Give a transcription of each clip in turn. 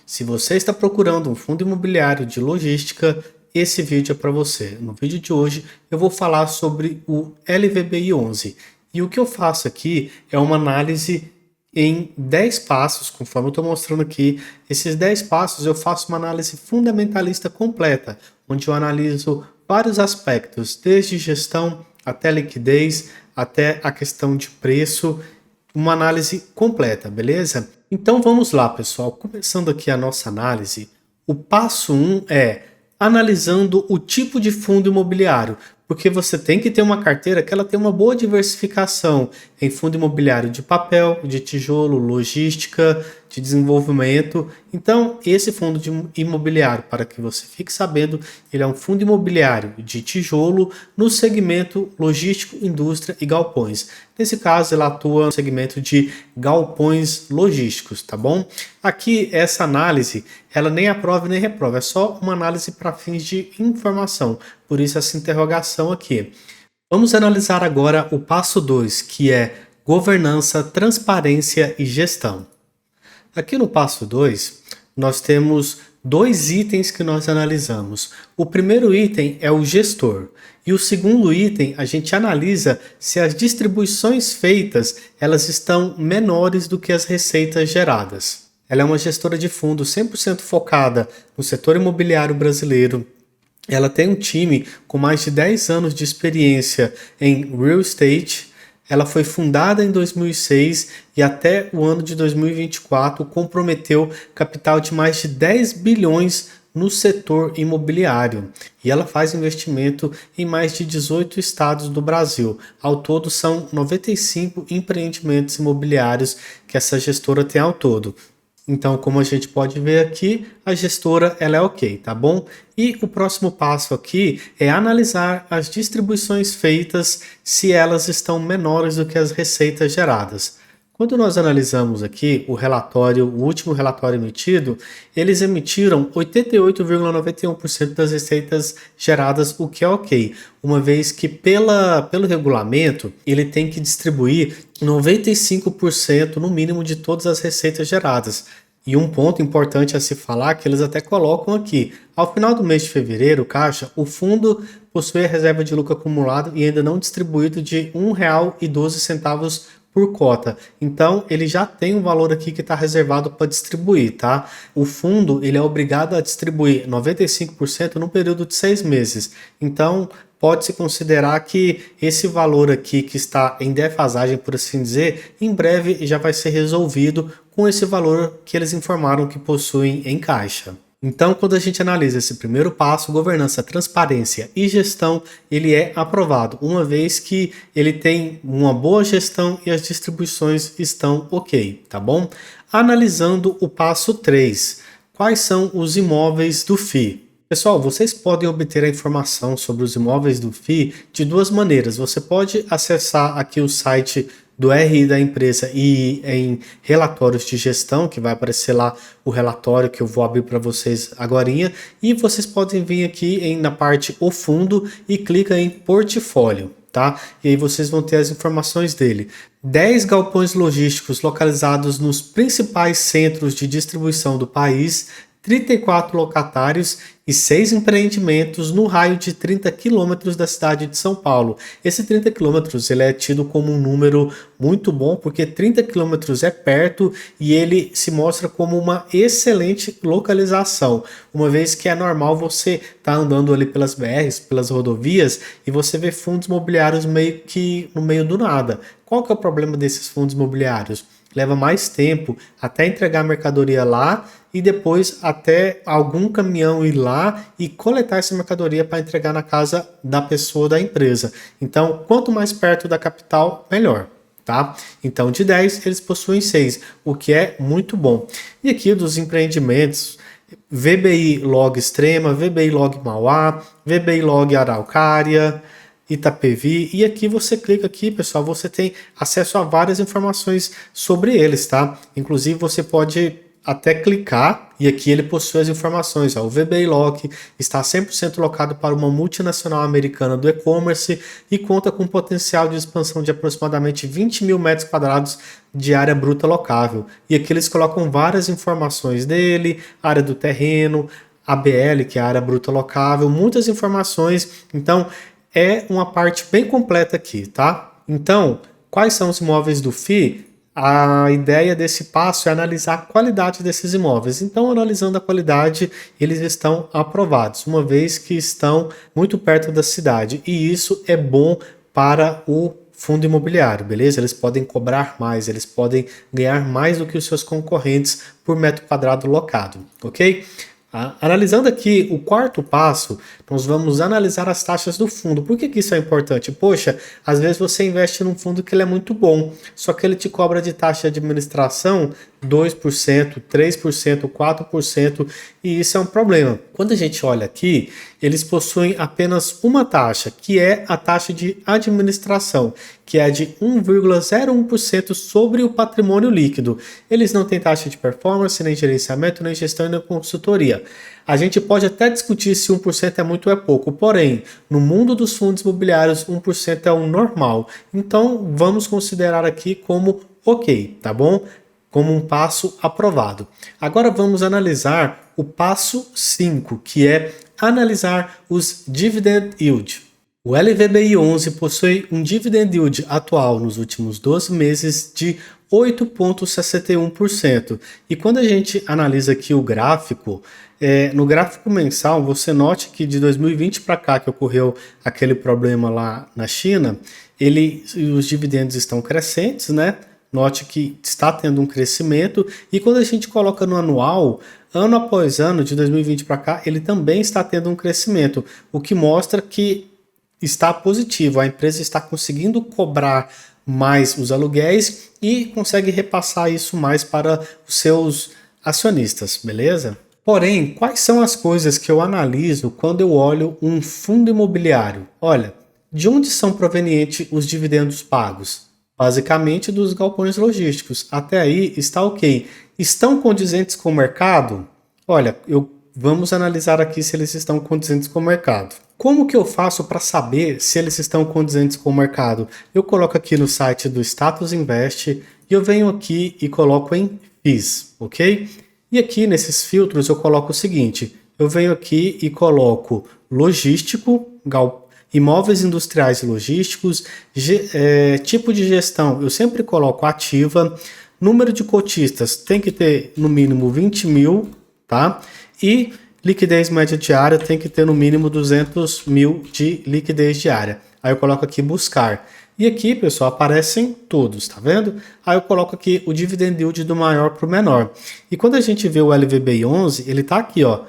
Se você está procurando um fundo imobiliário de logística, esse vídeo é para você. No vídeo de hoje eu vou falar sobre o LVBI 11. E o que eu faço aqui é uma análise em 10 passos, conforme eu estou mostrando aqui. Esses 10 passos eu faço uma análise fundamentalista completa, onde eu analiso vários aspectos, desde gestão até liquidez, até a questão de preço, uma análise completa, beleza? Então vamos lá, pessoal. Começando aqui a nossa análise, o passo 1 é analisando o tipo de fundo imobiliário, porque você tem que ter uma carteira que ela tem uma boa diversificação em fundo imobiliário de papel, de tijolo, logística, de desenvolvimento. Então, esse fundo imobiliário, para que você fique sabendo, ele é um fundo imobiliário de tijolo no segmento logístico, indústria e galpões. Nesse caso, ele atua no segmento de galpões logísticos, tá bom? Aqui, essa análise, ela nem aprova nem reprova, é só uma análise para fins de informação, por isso essa interrogação aqui. Vamos analisar agora o passo 2, que é governança, transparência e gestão. Aqui no passo 2, nós temos dois itens que nós analisamos. O primeiro item é o gestor. E o segundo item, a gente analisa se as distribuições feitas elas estão menores do que as receitas geradas. Ela é uma gestora de fundo 100% focada no setor imobiliário brasileiro. Ela tem um time com mais de 10 anos de experiência em real estate. Ela foi fundada em 2006 e até o ano de 2024 comprometeu capital de mais de 10 bilhões no setor imobiliário. E ela faz investimento em mais de 18 estados do Brasil. Ao todo são 95 empreendimentos imobiliários que essa gestora tem ao todo. Então, como a gente pode ver aqui, a gestora ela é ok, tá bom? E o próximo passo aqui é analisar as distribuições feitas se elas estão menores do que as receitas geradas. Quando nós analisamos aqui o relatório, o último relatório emitido, eles emitiram 88,91% das receitas geradas, o que é ok, uma vez que pelo regulamento ele tem que distribuir 95% no mínimo de todas as receitas geradas. E um ponto importante a se falar que eles até colocam aqui, ao final do mês de fevereiro, Caixa, o fundo possui a reserva de lucro acumulado e ainda não distribuído de R$ 1,12 por cota. Então, ele já tem um valor aqui que está reservado para distribuir, tá? O fundo, ele é obrigado a distribuir 95% no período de 6 meses. Então, pode-se considerar que esse valor aqui que está em defasagem, por assim dizer, em breve já vai ser resolvido com esse valor que eles informaram que possuem em caixa. Então, quando a gente analisa esse primeiro passo, governança, transparência e gestão, ele é aprovado, uma vez que ele tem uma boa gestão e as distribuições estão ok, tá bom? Analisando o passo 3, quais são os imóveis do FII? Pessoal, vocês podem obter a informação sobre os imóveis do FII de duas maneiras. Você pode acessar aqui o site do RI da empresa e em relatórios de gestão, que vai aparecer lá o relatório que eu vou abrir para vocês agorinha, e vocês podem vir aqui na parte o fundo e clica em portfólio, tá? E aí vocês vão ter as informações dele. 10 galpões logísticos localizados nos principais centros de distribuição do país, 34 locatários e 6 empreendimentos no raio de 30 quilômetros da cidade de São Paulo. Esse 30 quilômetros ele é tido como um número muito bom, porque 30 quilômetros é perto e ele se mostra como uma excelente localização, uma vez que é normal você estar andando ali pelas BRs, pelas rodovias, e você vê fundos imobiliários meio que no meio do nada. Qual que é o problema desses fundos imobiliários? Leva mais tempo até entregar a mercadoria lá e depois até algum caminhão ir lá e coletar essa mercadoria para entregar na casa da pessoa da empresa. Então, quanto mais perto da capital, melhor, tá? Então, de 10, eles possuem 6, o que é muito bom. E aqui dos empreendimentos, VBI Log Extrema, VBI Log Mauá, VBI Log Araucária, Itapevi, e aqui você clica aqui, pessoal, você tem acesso a várias informações sobre eles, tá? Inclusive você pode até clicar, e aqui ele possui as informações. Ó, o VBI Lock está 100% locado para uma multinacional americana do e-commerce e conta com um potencial de expansão de aproximadamente 20 mil metros quadrados de área bruta locável. E aqui eles colocam várias informações dele, área do terreno, ABL, que é a área bruta locável, muitas informações. Então, é uma parte bem completa aqui, tá? Então, quais são os imóveis do FII? A ideia desse passo é analisar a qualidade desses imóveis. Então, analisando a qualidade, eles estão aprovados, uma vez que estão muito perto da cidade. E isso é bom para o fundo imobiliário, beleza? Eles podem cobrar mais, eles podem ganhar mais do que os seus concorrentes por metro quadrado locado, ok? Analisando aqui o quarto passo, nós vamos analisar as taxas do fundo. Por que isso é importante? Poxa, às vezes você investe num fundo que ele é muito bom, só que ele te cobra de taxa de administração 2%, 3%, 4%, e isso é um problema. Quando a gente olha aqui, eles possuem apenas uma taxa, que é a taxa de administração, que é de 1,01% sobre o patrimônio líquido. Eles não têm taxa de performance, nem gerenciamento, nem gestão e nem consultoria. A gente pode até discutir se 1% é muito ou é pouco, porém, no mundo dos fundos imobiliários, 1% é o normal. Então, vamos considerar aqui como ok, tá bom? Como um passo aprovado. Agora vamos analisar o passo 5, que é analisar os dividend yield. O LVBI 11 possui um dividend yield atual nos últimos 12 meses de 8,61%. E quando a gente analisa aqui o gráfico, no gráfico mensal, você note que de 2020 para cá, que ocorreu aquele problema lá na China, os dividendos estão crescentes, né? Note que está tendo um crescimento, e quando a gente coloca no anual, ano após ano, de 2020 para cá, ele também está tendo um crescimento, o que mostra que está positivo, a empresa está conseguindo cobrar mais os aluguéis e consegue repassar isso mais para os seus acionistas, beleza? Porém, quais são as coisas que eu analiso quando eu olho um fundo imobiliário? Olha, de onde são provenientes os dividendos pagos? Basicamente dos galpões logísticos. Até aí está ok. Estão condizentes com o mercado? Olha, vamos analisar aqui se eles estão condizentes com o mercado. Como que eu faço para saber se eles estão condizentes com o mercado? Eu coloco aqui no site do Status Invest e eu venho aqui e coloco em FIIs, ok? E aqui nesses filtros eu coloco o seguinte, eu venho aqui e coloco logístico, imóveis industriais e logísticos, tipo de gestão, eu sempre coloco ativa, número de cotistas tem que ter no mínimo 20 mil, tá? E liquidez média diária tem que ter no mínimo 200 mil de liquidez diária. Aí eu coloco aqui buscar. E aqui, pessoal, aparecem todos, tá vendo? Aí eu coloco aqui o dividend yield do maior para o menor. E quando a gente vê o LVBI 11, ele tá aqui, ó,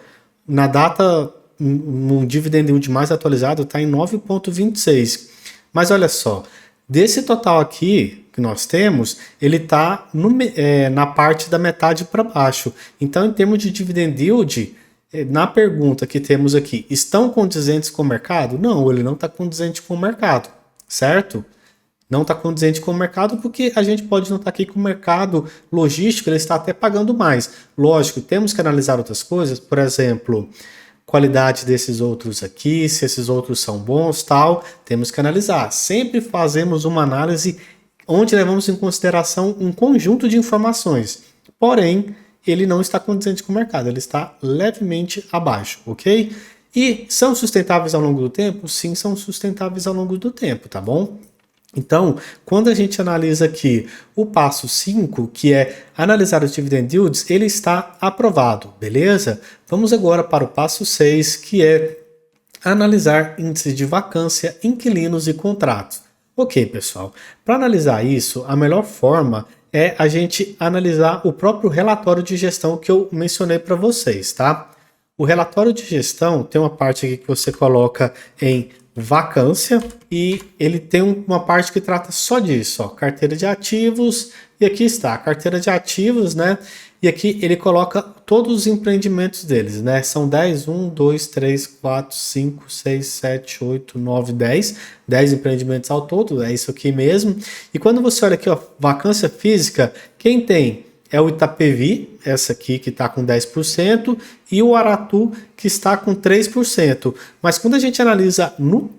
na data, um dividend yield mais atualizado está em 9,26. Mas olha só, desse total aqui que nós temos, ele está na parte da metade para baixo. Então, em termos de dividend yield, na pergunta que temos aqui, estão condizentes com o mercado? Não, ele não está condizente com o mercado, certo? Não está condizente com o mercado porque a gente pode notar aqui que o mercado logístico ele está até pagando mais. Lógico, temos que analisar outras coisas, por exemplo, qualidade desses outros aqui, se esses outros são bons, tal, temos que analisar. Sempre fazemos uma análise onde levamos em consideração um conjunto de informações. Porém, ele não está condizente com o mercado, ele está levemente abaixo, ok? E são sustentáveis ao longo do tempo? Sim, são sustentáveis ao longo do tempo, tá bom? Então, quando a gente analisa aqui o passo 5, que é analisar os dividend yields, ele está aprovado, beleza? Vamos agora para o passo 6, que é analisar índices de vacância, inquilinos e contratos. Ok, pessoal, para analisar isso, a melhor forma é a gente analisar o próprio relatório de gestão que eu mencionei para vocês, tá? O relatório de gestão tem uma parte aqui que você coloca em vacância e ele tem uma parte que trata só disso, ó, carteira de ativos, e aqui está a carteira de ativos, né? E aqui ele coloca todos os empreendimentos deles, né? São 10, 1, 2, 3, 4, 5, 6, 7, 8, 9, 10. 10 empreendimentos ao todo, é isso aqui mesmo. E quando você olha aqui, ó, vacância física, quem tem é o Itapevi, essa aqui que está com 10%, e o Aratu que está com 3%. Mas quando a gente analisa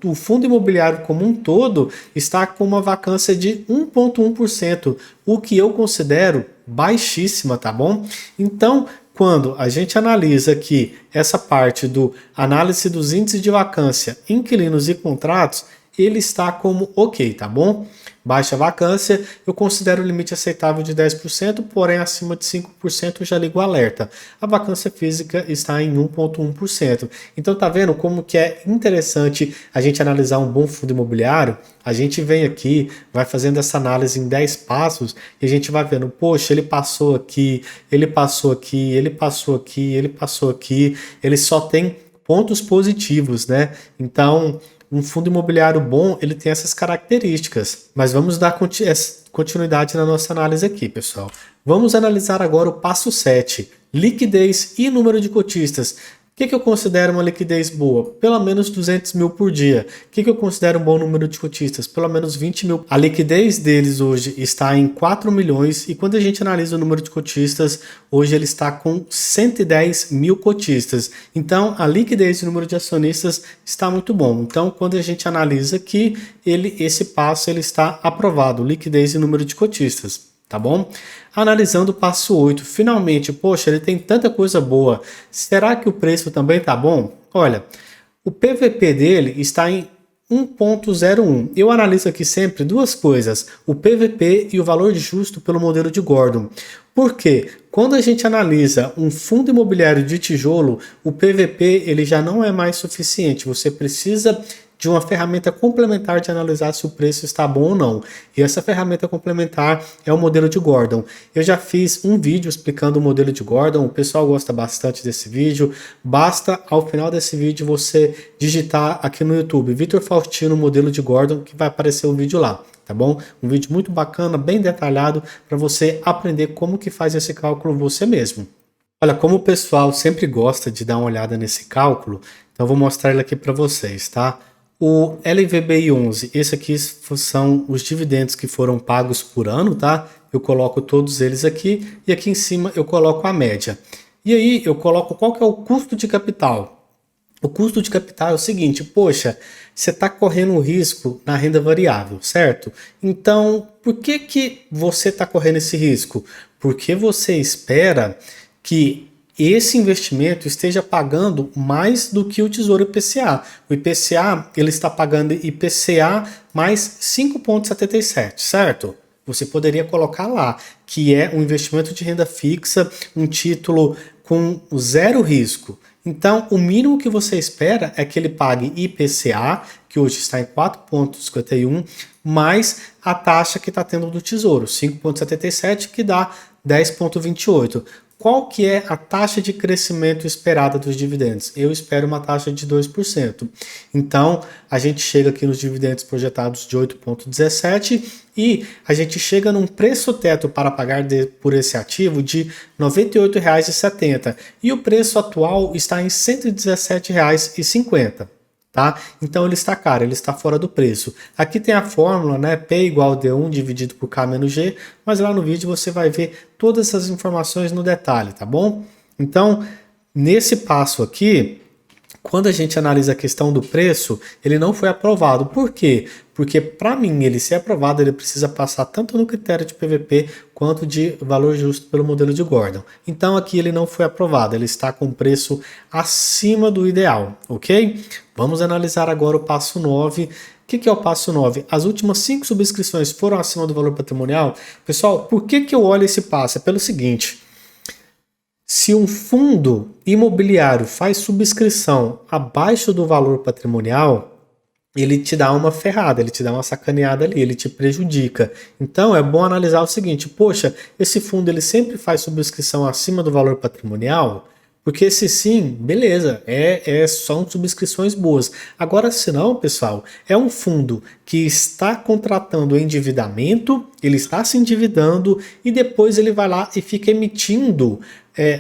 o fundo imobiliário como um todo, está com uma vacância de 1,1%, o que eu considero baixíssima, tá bom? Então, quando a gente analisa aqui essa parte do análise dos índices de vacância, inquilinos e contratos, ele está como ok, tá bom? Baixa vacância, eu considero o limite aceitável de 10%, porém acima de 5% eu já ligo o alerta. A vacância física está em 1,1%. Então tá vendo como que é interessante a gente analisar um bom fundo imobiliário? A gente vem aqui, vai fazendo essa análise em 10 passos e a gente vai vendo, poxa, ele passou aqui, ele passou aqui, ele passou aqui, ele passou aqui, ele só tem pontos positivos, né? Então, um fundo imobiliário bom, ele tem essas características. Mas vamos dar continuidade na nossa análise aqui, pessoal. Vamos analisar agora o passo 7, liquidez e número de cotistas. O que eu considero uma liquidez boa? Pelo menos 200 mil por dia. O que eu considero um bom número de cotistas? Pelo menos 20 mil. A liquidez deles hoje está em 4 milhões e quando a gente analisa o número de cotistas, hoje ele está com 110 mil cotistas. Então, a liquidez e o número de acionistas está muito bom. Então, quando a gente analisa aqui, esse passo ele está aprovado, liquidez e número de cotistas. Tá bom? Analisando o passo 8, finalmente, poxa, ele tem tanta coisa boa. Será que o preço também tá bom? Olha, o PVP dele está em 1,01. Eu analiso aqui sempre duas coisas, o PVP e o valor justo pelo modelo de Gordon. Por quê? Quando a gente analisa um fundo imobiliário de tijolo, o PVP ele já não é mais suficiente. Você precisa de uma ferramenta complementar de analisar se o preço está bom ou não. E essa ferramenta complementar é o modelo de Gordon. Eu já fiz um vídeo explicando o modelo de Gordon, o pessoal gosta bastante desse vídeo. Basta, ao final desse vídeo, você digitar aqui no YouTube, Vitor Faustino, modelo de Gordon, que vai aparecer o vídeo lá. Tá bom? Um vídeo muito bacana, bem detalhado, para você aprender como que faz esse cálculo você mesmo. Olha, como o pessoal sempre gosta de dar uma olhada nesse cálculo, então eu vou mostrar ele aqui para vocês, tá? O LVBI11, esse aqui são os dividendos que foram pagos por ano, tá? Eu coloco todos eles aqui e aqui em cima eu coloco a média. E aí eu coloco qual que é o custo de capital. O custo de capital é o seguinte, poxa, você está correndo um risco na renda variável, certo? Então, por que você está correndo esse risco? Porque você espera que esse investimento esteja pagando mais do que o Tesouro IPCA. O IPCA, ele está pagando IPCA mais 5,77, certo? Você poderia colocar lá, que é um investimento de renda fixa, um título com zero risco. Então, o mínimo que você espera é que ele pague IPCA, que hoje está em 4,51, mais a taxa que está tendo do Tesouro, 5,77, que dá 10,28. Qual que é a taxa de crescimento esperada dos dividendos? Eu espero uma taxa de 2%. Então, a gente chega aqui nos dividendos projetados de 8,17 e a gente chega num preço teto para pagar por esse ativo de R$ 98,70 e o preço atual está em R$ 117,50. Tá? Então ele está caro, ele está fora do preço. Aqui tem a fórmula, né? P igual D1 dividido por K menos G, mas lá no vídeo você vai ver todas essas informações no detalhe, tá bom? Então, nesse passo aqui, quando a gente analisa a questão do preço, ele não foi aprovado. Por quê? Porque para mim ele ser aprovado, ele precisa passar tanto no critério de PVP quanto de valor justo pelo modelo de Gordon. Então aqui ele não foi aprovado, ele está com preço acima do ideal, ok? Vamos analisar agora o passo 9. O que é o passo 9? As últimas 5 subscrições foram acima do valor patrimonial? Pessoal, por que eu olho esse passo? É pelo seguinte: se um fundo imobiliário faz subscrição abaixo do valor patrimonial, ele te dá uma ferrada, ele te dá uma sacaneada ali, ele te prejudica. Então é bom analisar o seguinte, poxa, esse fundo ele sempre faz subscrição acima do valor patrimonial? Porque se sim, beleza, são subscrições boas. Agora, se não, pessoal, é um fundo que está contratando endividamento ele está se endividando e depois ele vai lá e fica emitindo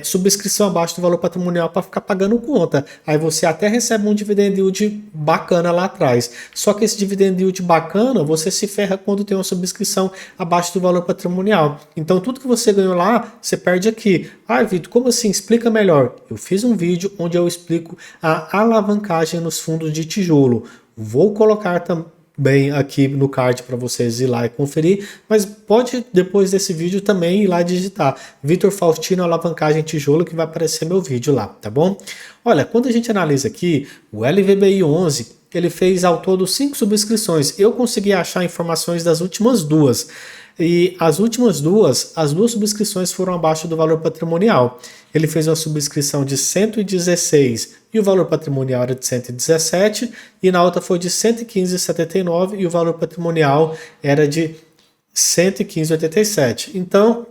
subscrição abaixo do valor patrimonial para ficar pagando conta. Aí você até recebe um dividend yield bacana lá atrás. Só que esse dividend yield bacana, você se ferra quando tem uma subscrição abaixo do valor patrimonial. Então tudo que você ganhou lá, você perde aqui. Ah, Vitor, como assim? Explica melhor. Eu fiz um vídeo onde eu explico a alavancagem nos fundos de tijolo. Vou colocar também aqui no card para vocês ir lá e conferir, mas pode depois desse vídeo também ir lá digitar Vitor Faustino alavancagem tijolo que vai aparecer meu vídeo lá, tá bom? Olha, quando a gente analisa aqui o LVBI 11, ele fez ao todo 5 subscrições. Eu consegui achar informações das últimas duas. E as duas subscrições foram abaixo do valor patrimonial. Ele fez uma subscrição de 116 e o valor patrimonial era de 117, e na outra foi de 115,79 e o valor patrimonial era de 115,87. Então,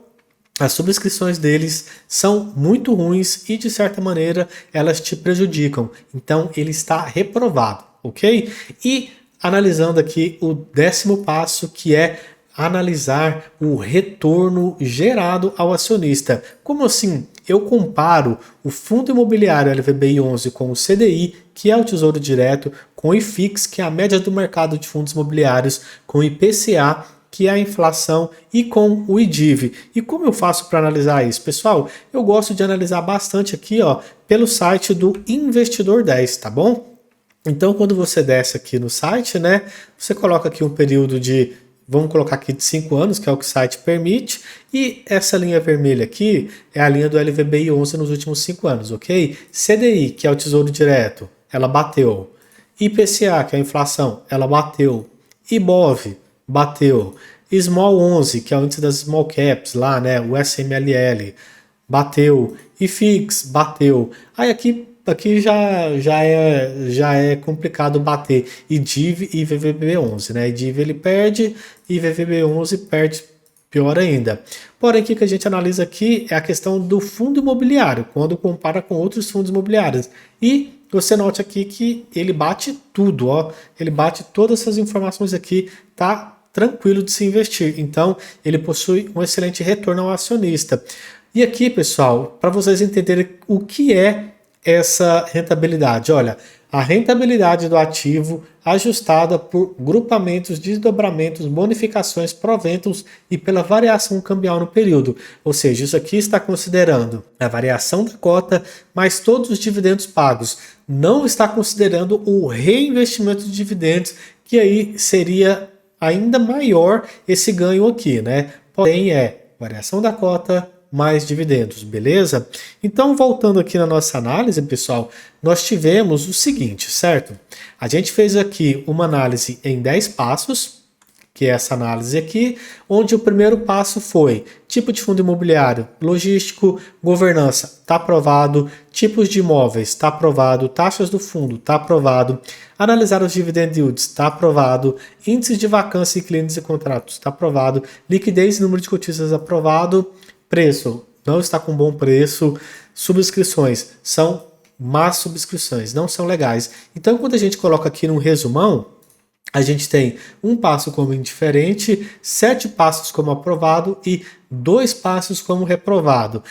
as subscrições deles são muito ruins e, de certa maneira, elas te prejudicam. Então, ele está reprovado, ok? E analisando aqui o 10º passo, que é analisar o retorno gerado ao acionista. Como assim? Eu comparo o fundo imobiliário LVBI 11 com o CDI, que é o Tesouro Direto, com o IFIX, que é a média do mercado de fundos imobiliários, com o IPCA, que é a inflação, e com o IDIV. E como eu faço para analisar isso? Pessoal, eu gosto de analisar bastante aqui, ó, pelo site do Investidor 10, tá bom? Então, quando você desce aqui no site, né, você coloca aqui um período de, vamos colocar aqui de 5 anos, que é o que o site permite, e essa linha vermelha aqui é a linha do LVBI 11 nos últimos 5 anos, ok? CDI, que é o Tesouro Direto, ela bateu. IPCA, que é a inflação, ela bateu. IBOV, bateu. Small 11, que é o índice das small caps lá, né, o SMLL, bateu. IFIX, bateu. Aí aqui já é complicado bater IDIV e VVB11, né? IDIV ele perde e VVB11 perde pior ainda. Porém, o que a gente analisa aqui é a questão do fundo imobiliário, quando compara com outros fundos imobiliários. E você note aqui que ele bate tudo, ó. Ele bate todas essas informações aqui, tá tranquilo de se investir. Então, ele possui um excelente retorno ao acionista. E aqui, pessoal, para vocês entenderem o que é essa rentabilidade. Olha, a rentabilidade do ativo ajustada por grupamentos, desdobramentos, bonificações, proventos e pela variação cambial no período. Ou seja, isso aqui está considerando a variação da cota mais todos os dividendos pagos. Não está considerando o reinvestimento de dividendos, que aí seria ainda maior esse ganho aqui, né? Porém, é variação da cota mais dividendos, beleza? Então, voltando aqui na nossa análise, pessoal, nós tivemos o seguinte, certo? A gente fez aqui uma análise em 10 passos, que é essa análise aqui, onde o primeiro passo foi tipo de fundo imobiliário, logístico, governança, está aprovado, tipos de imóveis, está aprovado, taxas do fundo, está aprovado, analisar os dividend yields, está aprovado, índices de vacância e clientes e contratos, está aprovado, liquidez e número de cotistas, aprovado, preço, não está com bom preço, subscrições, são más subscrições, não são legais. Então, quando a gente coloca aqui no resumão, a gente tem um passo como indiferente, 7 passos como aprovado e 2 passos como reprovado.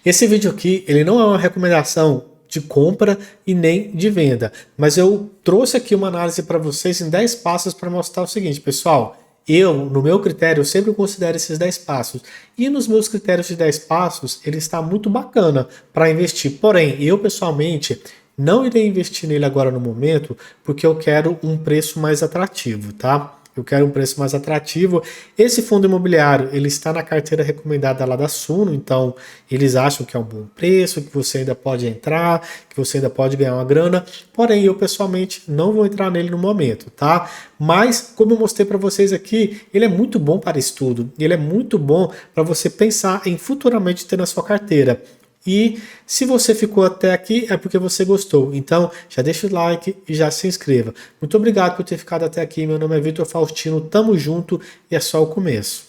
Esse vídeo aqui, ele não é uma recomendação de compra e nem de venda, mas eu trouxe aqui uma análise para vocês em 10 passos para mostrar o seguinte, pessoal. No meu critério, eu sempre considero esses 10 passos. E nos meus critérios de 10 passos, ele está muito bacana para investir. Porém, eu pessoalmente não irei investir nele agora no momento, porque eu quero um preço mais atrativo, tá? Eu quero um preço mais atrativo. Esse fundo imobiliário, ele está na carteira recomendada lá da Suno, então eles acham que é um bom preço, que você ainda pode entrar, que você ainda pode ganhar uma grana. Porém, eu pessoalmente não vou entrar nele no momento, tá? Mas, como eu mostrei para vocês aqui, ele é muito bom para estudo. Ele é muito bom para você pensar em futuramente ter na sua carteira. E se você ficou até aqui é porque você gostou. Então já deixa o like e já se inscreva. Muito obrigado por ter ficado até aqui. Meu nome é Vitor Faustino. Tamo junto e é só o começo.